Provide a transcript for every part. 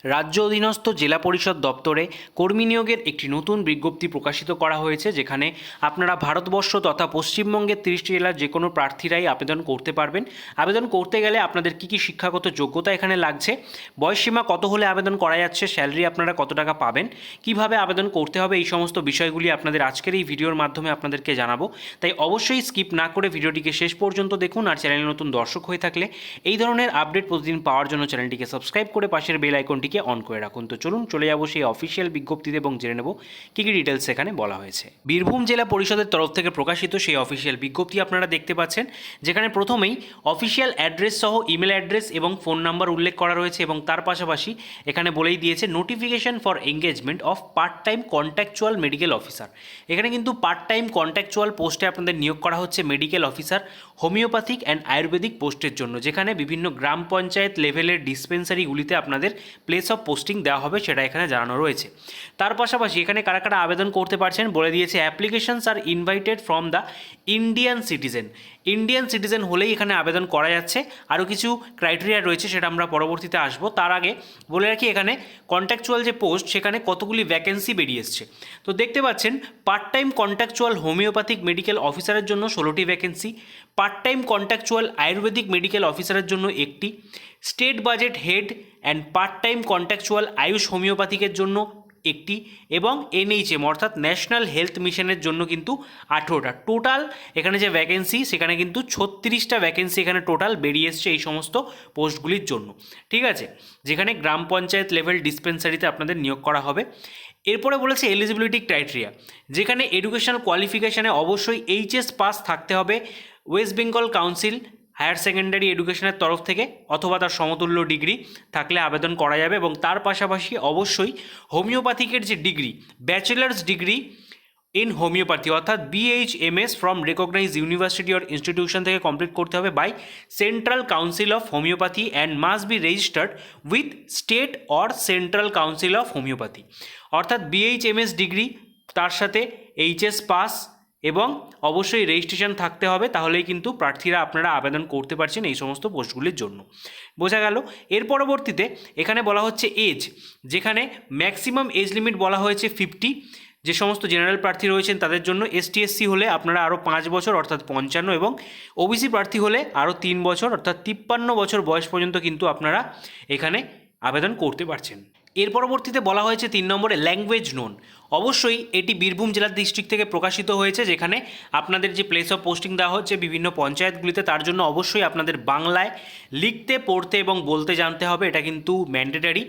রাজ্য অধীনস্থ জেলা পরিষদ দপ্তরে কর্মী নিয়োগের একটি নতুন বিজ্ঞপ্তি প্রকাশিত করা হয়েছে, যেখানে আপনারা ভারতবর্ষ তথা পশ্চিমবঙ্গের 30টি জেলার যে কোনো প্রার্থীরাই আবেদন করতে পারবেন। আবেদন করতে গেলে আপনাদের কী কী শিক্ষাগত যোগ্যতা এখানে লাগছে, বয়সসীমা কত হলে আবেদন করা যাচ্ছে, স্যালারি আপনারা কত টাকা পাবেন, কিভাবে আবেদন করতে হবে, এই সমস্ত বিষয়গুলি আপনাদের আজকের এই ভিডিওর মাধ্যমে আপনাদেরকে জানাবো। তাই অবশ্যই স্কিপ না করে ভিডিওটিকে শেষ পর্যন্ত দেখুন। আর চ্যানেলে নতুন দর্শক হয়ে থাকলে এই ধরনের আপডেট প্রতিদিন পাওয়ার জন্য চ্যানেলটিকে সাবস্ক্রাইব করে পাশের বেল আইকনটিকে অন করে রাখুন। তো চলুন চলে যাবো সেই অফিসিয়াল বিজ্ঞপ্তিতে এবং জেনে নেব কী কী ডিটেলস এখানে বলা হয়েছে। বীরভূম জেলা পরিষদের তরফ থেকে প্রকাশিত সেই অফিসিয়াল বিজ্ঞপ্তি আপনারা দেখতে পাচ্ছেন, যেখানে প্রথমেই অফিসিয়াল অ্যাড্রেস সহ ইমেল অ্যাড্রেস এবং ফোন নাম্বার উল্লেখ করা রয়েছে এবং তার পাশাপাশি এখানে বলেই দিয়েছে notification for engagement of part time contractual medical officer. এখানে কিন্তু পার্ট টাইম কন্ট্যাকচুয়াল পোস্টে আপনাদের নিয়োগ করা হচ্ছে medical officer homeopathic and Ayurvedic পোস্টের জন্য, যেখানে বিভিন্ন গ্রাম পঞ্চায়েত লেভেলের ডিসপেন্সারিগুলিতে আপনাদের প্লেস অফ পোস্টিং দেওয়া হবে, সেটা এখানে জানানো রয়েছে। তার পাশাপাশি এখানে কারা কারা আবেদন করতে পারছেন বলে দিয়েছে, applications are invited from the Indian citizen. Indian citizen হলেই এখানে আবেদন করা যাচ্ছে। আরও কিছু ক্রাইটেরিয়া রয়েছে, সেটা আমরা পরবর্তীতে আসবো। তার আগে বলে রাখি, এখানে কন্ট্যাকচুয়াল যে পোস্ট, সেখানে কতগুলি ভ্যাকেন্সি বেরিয়ে এসছে। তো দেখতে পাচ্ছেন, part time contractual homeopathic medical অফিসারের জন্য 16টি ভ্যাকেন্সি, part time contractual ayurvedic medical অফিসারের জন্য একটি, state budget head and part time contractual AYUSH হোমিওপ্যাথিকের জন্য একটি, এবং এনএইচএম অর্থাৎ ন্যাশনাল হেলথ মিশনের জন্য কিন্তু 18টা। টোটাল এখানে যে ভ্যাকেন্সি, সেখানে কিন্তু 36টা ভ্যাকেন্সি এখানে টোটাল বেরিয়ে এসছে এই সমস্ত পোস্টগুলির জন্য। ঠিক আছে, যেখানে গ্রাম পঞ্চায়েত লেভেল ডিসপেন্সারিতে আপনাদের নিয়োগ করা হবে। এরপরে বলেছে এলিজিবিলিটি ক্রাইটেরিয়া, যেখানে এডুকেশনাল কোয়ালিফিকেশানে অবশ্যই এইচএস পাস থাকতে হবে West Bengal council higher secondary এডুকেশনের তরফ থেকে, অথবা তার সমতুল্য ডিগ্রি থাকলে আবেদন করা যাবে। এবং তার পাশাপাশি অবশ্যই হোমিওপ্যাথিকের যে degree, bachelors degree in homeopathy অর্থাৎ BHMS from recognise university or institution থেকে কমপ্লিট করতে হবে by central council of homeopathy and must be registered with state or central council of homeopathy. অর্থাৎ BHMS ডিগ্রি, তার সাথে এইচএস পাস এবং অবশ্যই registration থাকতে হবে, তাহলেই কিন্তু প্রার্থীরা আপনারা আবেদন করতে পারছেন এই সমস্ত পোস্টগুলির জন্য। বোঝা গেল। এর পরবর্তীতে এখানে বলা হচ্ছে এজ, যেখানে ম্যাক্সিমাম এজ লিমিট বলা হয়েছে 50। যে সমস্ত জেনারেল প্রার্থী রয়েছেন তাদের জন্য, ST/SC হলে আপনারা আরও 5 বছর অর্থাৎ 55, এবং OBC প্রার্থী হলে আরও 3 বছর অর্থাৎ 53 বছর বয়স পর্যন্ত কিন্তু আপনারা এখানে আবেদন করতে পারছেন। এর পরবর্তীতে বলা হয়েছে 3 নম্বরে ল্যাঙ্গুয়েজ নোন। অবশ্যই এটি বীরভূম জেলার ডিস্ট্রিক্ট থেকে প্রকাশিত হয়েছে, যেখানে আপনাদের যে প্লেস অফ পোস্টিং দেওয়া হচ্ছে বিভিন্ন পঞ্চায়েতগুলিতে, তার জন্য অবশ্যই আপনাদের বাংলায় লিখতে, পড়তে এবং বলতে জানতে হবে। এটা কিন্তু ম্যান্ডেটারি,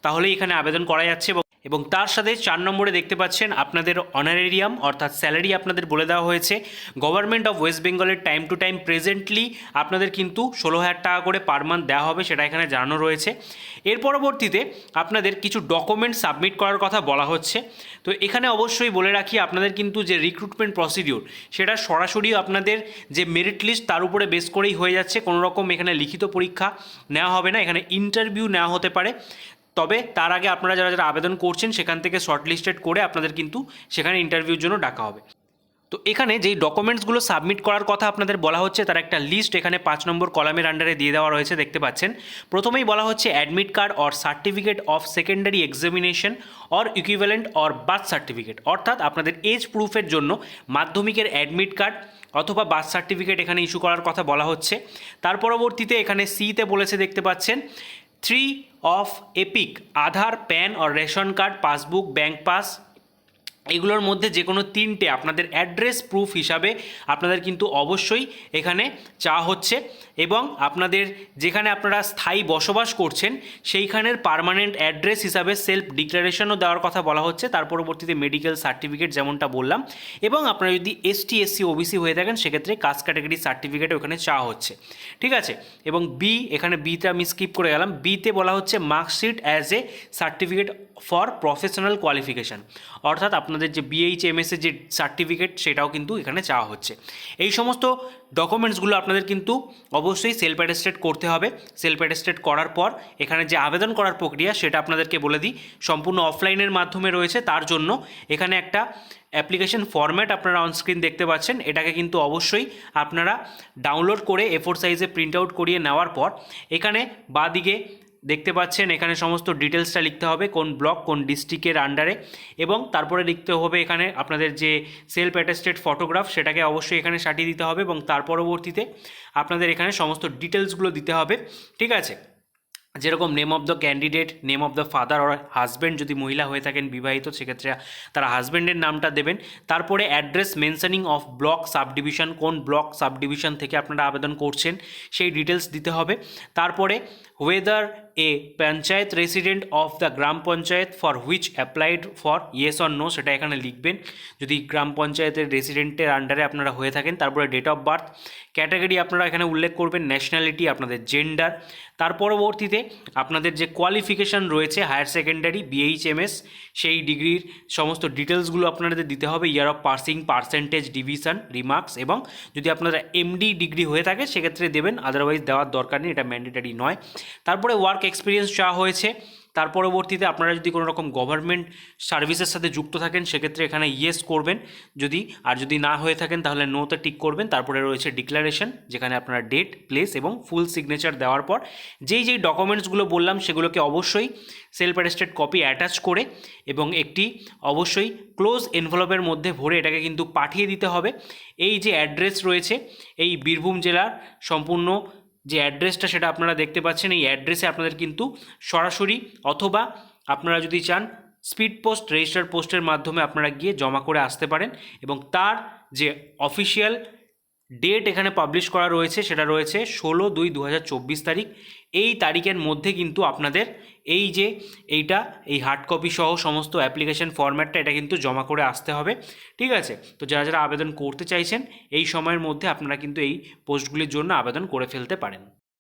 তাহলেই এখানে আবেদন করা যাচ্ছে। এবং তার সাথে 4 নম্বরে দেখতে পাচ্ছেন আপনাদের অনারেরিয়াম অর্থাৎ স্যালারি আপনাদের বলে দেওয়া হয়েছে। গভর্নমেন্ট অফ ওয়েস্ট বেঙ্গলের টাইম টু টাইম প্রেজেন্টলি আপনাদের কিন্তু 16,000 টাকা করে পার মান্থ দেওয়া হবে, সেটা এখানে জানানো রয়েছে। এর পরবর্তীতে আপনাদের কিছু ডকুমেন্ট সাবমিট করার কথা বলা হচ্ছে। তো এখানে অবশ্যই বলে রাখি, আপনাদের কিন্তু যে রিক্রুটমেন্ট প্রসিডিওর, সেটা সরাসরি আপনাদের যে মেরিট লিস্ট তার উপরে বেস করেই হয়ে যাচ্ছে। কোনো রকম এখানে লিখিত পরীক্ষা নেওয়া হবে না, এখানে ইন্টারভিউ নেওয়া হতে পারে। তবে তার আগে আপনারা যারা যারা আবেদন করছেন সেখান থেকে শর্টলিস্টেড করে আপনাদের কিন্তু সেখানে ইন্টারভিউর জন্য ডাকা হবে। তো এখানে যেই ডকুমেন্টসগুলো সাবমিট করার কথা আপনাদের বলা হচ্ছে, তার একটা লিস্ট এখানে 5 নম্বর কলামের আন্ডারে দিয়ে দেওয়া রয়েছে, দেখতে পাচ্ছেন। প্রথমেই বলা হচ্ছে admit card or certificate of secondary examination or equivalent or birth certificate, অর্থাৎ আপনাদের এজ প্রুফের জন্য মাধ্যমিকের অ্যাডমিট কার্ড অথবা বার্থ সার্টিফিকেট এখানে ইস্যু করার কথা বলা হচ্ছে। তার পরবর্তীতে এখানে সিতে বলেছে, দেখতে পাচ্ছেন 3 of epic Aadhaar, pan or ration card, passbook, bank pass, এগুলোর মধ্যে যে কোনো 3টে আপনাদের অ্যাড্রেস প্রুফ হিসাবে আপনাদের কিন্তু অবশ্যই এখানে চাওয়া হচ্ছে। এবং আপনাদের যেখানে আপনারা স্থায়ী বসবাস করছেন সেইখানের পার্মানেন্ট অ্যাড্রেস হিসাবে সেলফ ডিক্লারেশনও দেওয়ার কথা বলা হচ্ছে। তার পরবর্তীতে মেডিকেল সার্টিফিকেট যেমনটা বললাম, এবং আপনারা যদি ST/SC OBC হয়ে থাকেন সেক্ষেত্রে কাস্ট ক্যাটাগরি সার্টিফিকেটও এখানে চাওয়া হচ্ছে। ঠিক আছে, এবং এখানে বিতে আমি স্কিপ করে গেলাম। বিতে বলা হচ্ছে marksheet as A certificate for professional qualification, অর্থাৎ আপনাদের যে BHMS এর যে সার্টিফিকেট সেটাও কিন্তু এখানে চাওয়া হচ্ছে। এই সমস্ত ডকুমেন্টসগুলো আপনাদের কিন্তু অবশ্যই সেলফ অ্যাটেস্টেড করতে হবে। সেলফ অ্যাটেস্টেড করার পর এখানে যে আবেদন করার প্রক্রিয়া সেটা আপনাদেরকে বলে দিই, সম্পূর্ণ অফলাইনের মাধ্যমে রয়েছে। তার জন্য এখানে একটা অ্যাপ্লিকেশন ফরম্যাট আপনারা অনস্ক্রিন দেখতে পাচ্ছেন, এটাকে কিন্তু অবশ্যই আপনারা ডাউনলোড করে A4 সাইজে প্রিন্ট আউট করিয়ে নেওয়ার পর এখানে বাঁদিকে দেখতে পাচ্ছেন এখানে সমস্ত ডিটেলসটা লিখতে হবে, কোন ব্লক কোন ডিস্ট্রিক্টের আন্ডারে, এবং তারপরে লিখতে হবে এখানে আপনাদের যে সেলফ অ্যাটেস্টেড ফটোগ্রাফ সেটাকে অবশ্যই এখানে সাটিয়ে দিতে হবে, এবং তার পরবর্তীতে আপনাদের এখানে সমস্ত ডিটেলসগুলো দিতে হবে। ঠিক আছে, যেরকম name of the candidate, name of the father or husband, যদি মহিলা হয়ে থাকেন বিবাহিত সেক্ষেত্রে তারা হাজব্যান্ডের নামটা দেবেন। তারপরে address mentioning of block subdivision, কোন ব্লক সাব ডিভিশন থেকে আপনারা আবেদন করছেন সেই ডিটেলস দিতে হবে। তারপরে whether a panchayat resident of the gram panchayat for which applied for yes or no সেটা এখানে লিখবেন, যদি গ্রাম পঞ্চায়েতের রেসিডেন্টের আন্ডারে আপনারা হয়ে থাকেন। তারপরে ডেট অফ বার্থ, ক্যাটাগরি আপনারা এখানে উল্লেখ করবেন, ন্যাশনালিটি, আপনাদের জেন্ডার। তার পরবর্তীতে আপনাদের যে কোয়ালিফিকেশান রয়েছে হায়ার সেকেন্ডারি BHMS সেই ডিগ্রির সমস্ত ডিটেলসগুলো আপনাদের দিতে হবে, year of passing, percentage, division, remarks, এবং যদি আপনারা MD ডিগ্রি হয়ে থাকে সেক্ষেত্রে দেবেন, আদারওয়াইজ দেওয়ার দরকার নেই, এটা ম্যান্ডেটারি নয়। তারপরে ওয়ার্ক এক্সপিরিয়েন্স চাওয়া হয়েছে। তার পরবর্তীতে আপনারা যদি কোনো রকম গভর্নমেন্ট সার্ভিসের সাথে যুক্ত থাকেন সেক্ষেত্রে এখানে ইয়েস করবেন, যদি না হয়ে থাকেন তাহলে নোতে টিক করবেন। তারপরে রয়েছে ডিক্লারেশন, যেখানে আপনারা ডেট, প্লেস এবং ফুল সিগনেচার দেওয়ার পর যেই ডকুমেন্টসগুলো বললাম সেগুলোকে অবশ্যই সেলফ অ্যাটেস্টেড কপি অ্যাটাচ করে এবং একটি অবশ্যই ক্লোজ এনভেলপের মধ্যে ভরে এটাকে কিন্তু পাঠিয়ে দিতে হবে। এই যে অ্যাড্রেস রয়েছে এই বীরভূম জেলার সম্পূর্ণ যে অ্যাড্রেসটা সেটা আপনারা দেখতে পাচ্ছেন, এই অ্যাড্রেসে আপনাদের কিন্তু সরাসরি অথবা আপনারা যদি চান স্পিড পোস্ট, রেজিস্টার পোস্টের মাধ্যমে আপনারা গিয়ে জমা করে আসতে পারেন, এবং তার যে অফিসিয়াল ডেট এখানে পাবলিশ করা রয়েছে সেটা রয়েছে 16/2/2024 তারিখ। এই তারিখের মধ্যে কিন্তু আপনাদের এই হার্ড কপি সহ সমস্ত অ্যাপ্লিকেশন ফরম্যাটটা এটা কিন্তু জমা করে আসতে হবে। ঠিক আছে, তো যারা যারা আবেদন করতে চাইছেন এই সময়ের মধ্যে আপনারা কিন্তু এই পোস্টগুলির জন্য আবেদন করে ফেলতে পারেন।